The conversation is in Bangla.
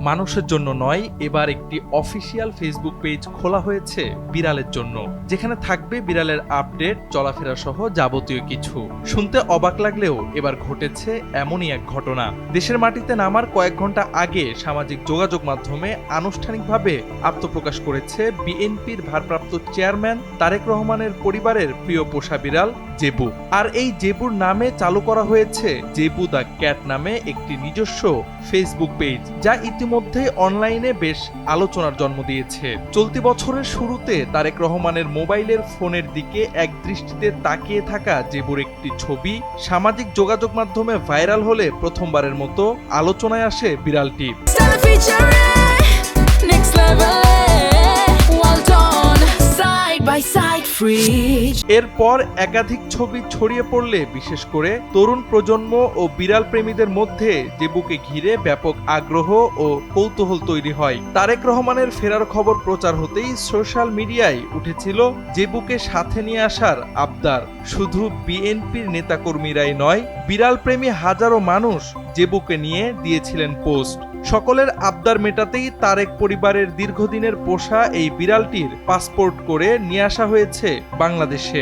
মানুষের জন্য নয়, এবার একটি অফিসিয়াল ফেসবুক পেজ খোলা হয়েছে বিড়ালের জন্য, যেখানে থাকবে বিড়ালের আপডেট, চলাফেরা সহ যাবতীয় কিছু। শুনতে অবাক লাগলেও এবার ঘটেছে এমনই এক ঘটনা। দেশের মাটিতে নামার কয়েক ঘন্টা আগে সামাজিক যোগাযোগ মাধ্যমে আনুষ্ঠানিকভাবে আত্মপ্রকাশ করেছে বিএনপির ভারপ্রাপ্ত চেয়ারম্যান তারেক রহমানের পরিবারের প্রিয় পোষা বিড়াল জেবু। আর এই জেবুর নামে চালু করা হয়েছে জেবু দ্য ক্যাট নামে একটি নিজস্ব ফেসবুক পেজ, যা ইতিমধ্যে অনলাইনে বেশ আলোচনার জন্ম দিয়েছে। চলতি বছরের শুরুতে তারেক রহমানের মোবাইলের ফোনের দিকে এক দৃষ্টিতে তাকিয়ে থাকা জেবুর একটি ছবি সামাজিক যোগাযোগ মাধ্যমে ভাইরাল হলে প্রথমবারের মতো আলোচনায় আসে বিড়ালটি। এরপর একাধিক ছবি ছড়িয়ে পড়লে বিশেষ করে তরুণ প্রজন্ম ও বিড়াল প্রেমীদের মধ্যে জেবুকে ঘিরে ব্যাপক আগ্রহ ও কৌতূহল তৈরি হয়। তারেক রহমানের ফেরার খবর প্রচার হতেই সোশ্যাল মিডিয়ায় উঠেছিল জেবুকে সাথে নিয়ে আসার আবদার। শুধু বিএনপির নেতাকর্মীরাই নয়, বিড়াল প্রেমী হাজারো মানুষ জেবুকে নিয়ে দিয়েছিলেন পোস্ট। সকলের আবদার মেটাতেই তারেক পরিবারের দীর্ঘদিনের পোষা এই বিড়ালটির পাসপোর্ট করে নিয়ে আসা হয়েছে বাংলাদেশে।